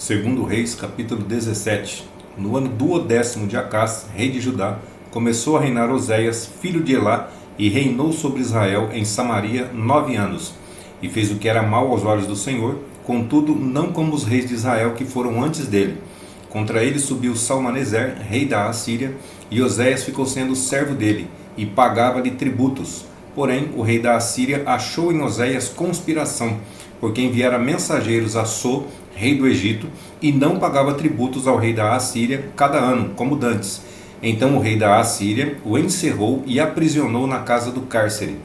Segundo Reis, capítulo 17. No ano 12º de Acás, rei de Judá, começou a reinar Oséias, filho de Elá, e reinou sobre Israel em Samaria 9 anos. E fez o que era mal aos olhos do Senhor, contudo não como os reis de Israel que foram antes dele. Contra ele subiu Salmaneser, rei da Assíria, e Oséias ficou sendo servo dele, e pagava-lhe tributos. Porém, o rei da Assíria achou em Oséias conspiração, porque enviara mensageiros a So, rei do Egito, e não pagava tributos ao rei da Assíria cada ano, como dantes. Então o rei da Assíria o encerrou e aprisionou na casa do cárcere.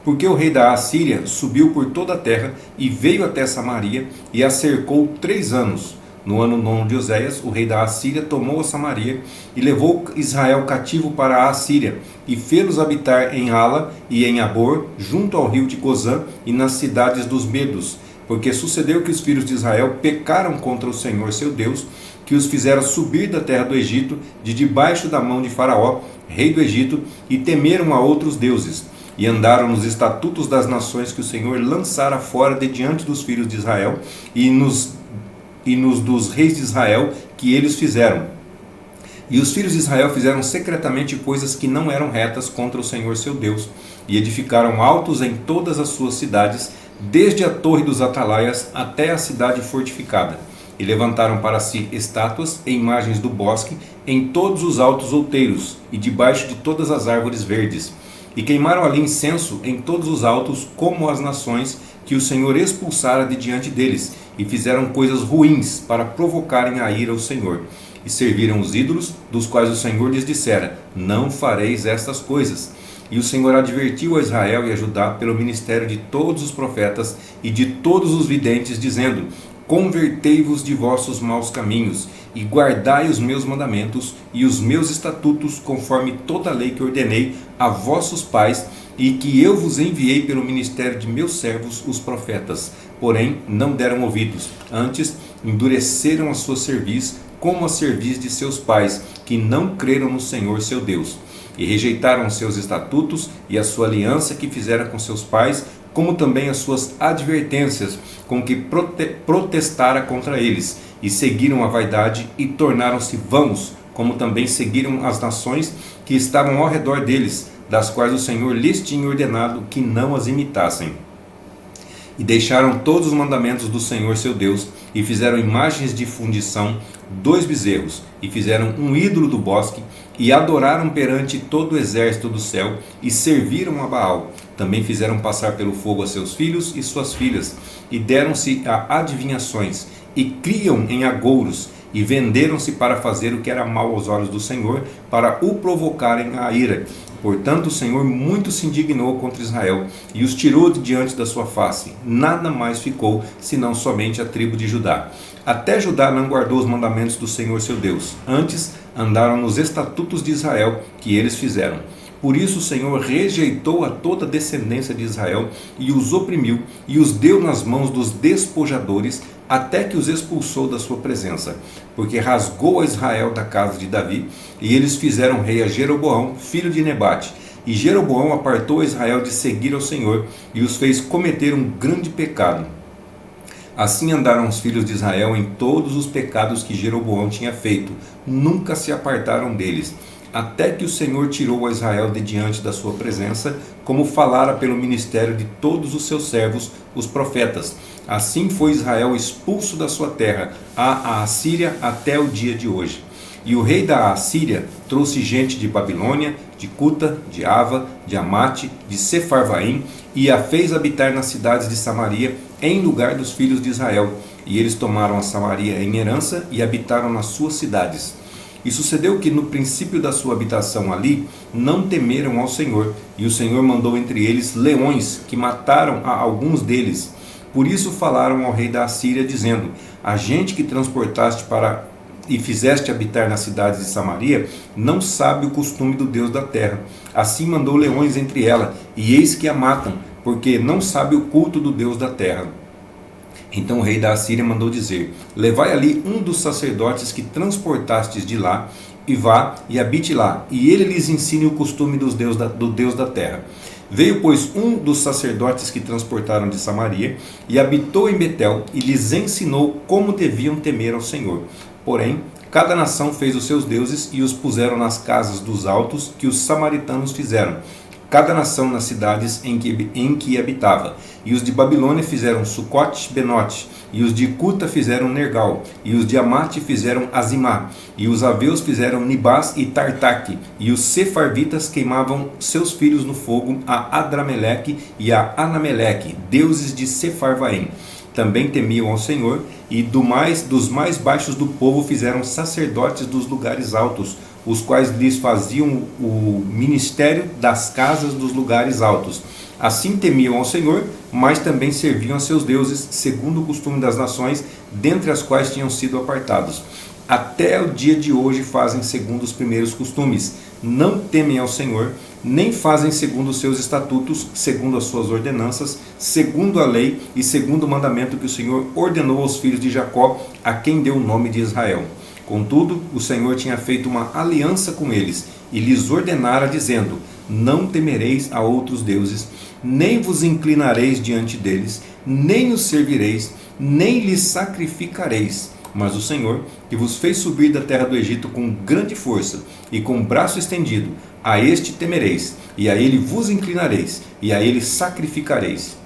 Porque o rei da Assíria subiu por toda a terra e veio até Samaria e a cercou 3 anos. No ano 9 de Oséias, o rei da Assíria tomou a Samaria e levou Israel cativo para a Assíria e fê-los habitar em Hala e em Abor, junto ao rio de Gozã e nas cidades dos Medos. Porque sucedeu que os filhos de Israel pecaram contra o Senhor seu Deus, que os fizeram subir da terra do Egito, de debaixo da mão de Faraó, rei do Egito, e temeram a outros deuses, e andaram nos estatutos das nações que o Senhor lançara fora de diante dos filhos de Israel, e nos dos reis de Israel que eles fizeram. E os filhos de Israel fizeram secretamente coisas que não eram retas contra o Senhor seu Deus, e edificaram altos em todas as suas cidades, desde a torre dos atalaias até a cidade fortificada. E levantaram para si estátuas e imagens do bosque em todos os altos outeiros e debaixo de todas as árvores verdes. E queimaram ali incenso em todos os altos, como as nações que o Senhor expulsara de diante deles, e fizeram coisas ruins para provocarem a ira ao Senhor. E serviram os ídolos, dos quais o Senhor lhes dissera: não fareis estas coisas. E o Senhor advertiu a Israel e a Judá pelo ministério de todos os profetas e de todos os videntes, dizendo: convertei-vos de vossos maus caminhos, e guardai os meus mandamentos e os meus estatutos, conforme toda a lei que ordenei a vossos pais, e que eu vos enviei pelo ministério de meus servos, os profetas. Porém, não deram ouvidos, antes endureceram a sua cerviz, como a cerviz de seus pais, que não creram no Senhor seu Deus. E rejeitaram os seus estatutos e a sua aliança que fizera com seus pais, como também as suas advertências com que protestara contra eles, e seguiram a vaidade e tornaram-se vãos, como também seguiram as nações que estavam ao redor deles, das quais o Senhor lhes tinha ordenado que não as imitassem. E deixaram todos os mandamentos do Senhor seu Deus, e fizeram imagens de fundição, 2 bezerros, e fizeram um ídolo do bosque, e adoraram perante todo o exército do céu, e serviram a Baal. Também fizeram passar pelo fogo a seus filhos e suas filhas, e deram-se a adivinhações, e criam em agouros, e venderam-se para fazer o que era mal aos olhos do Senhor, para o provocarem a ira. Portanto, o Senhor muito se indignou contra Israel, e os tirou de diante da sua face. Nada mais ficou, senão somente a tribo de Judá. Até Judá não guardou os mandamentos do Senhor seu Deus. Antes, andaram nos estatutos de Israel, que eles fizeram. Por isso o Senhor rejeitou a toda a descendência de Israel, e os oprimiu, e os deu nas mãos dos despojadores, até que os expulsou da sua presença, porque rasgou a Israel da casa de Davi, e eles fizeram rei a Jeroboão, filho de Nebate. E Jeroboão apartou Israel de seguir ao Senhor, e os fez cometer um grande pecado. Assim andaram os filhos de Israel em todos os pecados que Jeroboão tinha feito, nunca se apartaram deles, até que o Senhor tirou a Israel de diante da sua presença, como falara pelo ministério de todos os seus servos, os profetas. Assim foi Israel expulso da sua terra, a Assíria, até o dia de hoje. E o rei da Assíria trouxe gente de Babilônia, de Cuta, de Ava, de Amate, de Sefarvaim, e a fez habitar nas cidades de Samaria, em lugar dos filhos de Israel. E eles tomaram a Samaria em herança e habitaram nas suas cidades. E sucedeu que no princípio da sua habitação ali, não temeram ao Senhor, e o Senhor mandou entre eles leões, que mataram a alguns deles. Por isso falaram ao rei da Assíria, dizendo: a gente que transportaste e fizeste habitar nas cidades de Samaria, não sabe o costume do Deus da terra. Assim mandou leões entre ela, e eis que a matam, porque não sabe o culto do Deus da terra. Então o rei da Assíria mandou dizer: levai ali um dos sacerdotes que transportastes de lá, e vá e habite lá, e ele lhes ensine o costume do Deus da terra. Veio, pois, um dos sacerdotes que transportaram de Samaria, e habitou em Betel, e lhes ensinou como deviam temer ao Senhor. Porém, cada nação fez os seus deuses, e os puseram nas casas dos altos, que os samaritanos fizeram, cada nação nas cidades em que habitava. E os de Babilônia fizeram Sucote, Benote, e os de Cuta fizeram Nergal, e os de Amate fizeram Azimá, e os aveus fizeram Nibás e Tartaque, e os sefarvitas queimavam seus filhos no fogo a Adrameleque e a Anameleque, deuses de Sefarvaim. Também temiam ao Senhor, e dos mais baixos do povo fizeram sacerdotes dos lugares altos, os quais lhes faziam o ministério das casas dos lugares altos. Assim temiam ao Senhor, mas também serviam a seus deuses, segundo o costume das nações, dentre as quais tinham sido apartados. Até o dia de hoje fazem segundo os primeiros costumes. Não temem ao Senhor, nem fazem segundo os seus estatutos, segundo as suas ordenanças, segundo a lei e segundo o mandamento que o Senhor ordenou aos filhos de Jacó, a quem deu o nome de Israel. Contudo, o Senhor tinha feito uma aliança com eles e lhes ordenara, dizendo: não temereis a outros deuses, nem vos inclinareis diante deles, nem os servireis, nem lhes sacrificareis. Mas o Senhor, que vos fez subir da terra do Egito com grande força e com braço estendido, a este temereis, e a ele vos inclinareis, e a ele sacrificareis.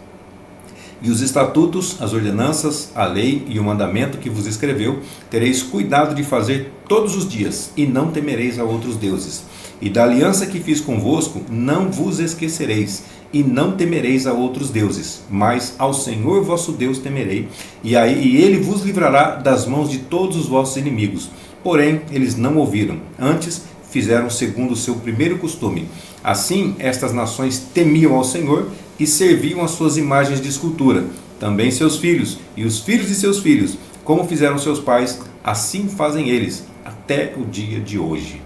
E os estatutos, as ordenanças, a lei e o mandamento que vos escreveu, tereis cuidado de fazer todos os dias, e não temereis a outros deuses. E da aliança que fiz convosco, não vos esquecereis, e não temereis a outros deuses, mas ao Senhor vosso Deus temerei, e ele vos livrará das mãos de todos os vossos inimigos. Porém, eles não ouviram, antes fizeram segundo o seu primeiro costume. Assim, estas nações temiam ao Senhor e serviam as suas imagens de escultura. Também seus filhos e os filhos de seus filhos, como fizeram seus pais, assim fazem eles, até o dia de hoje.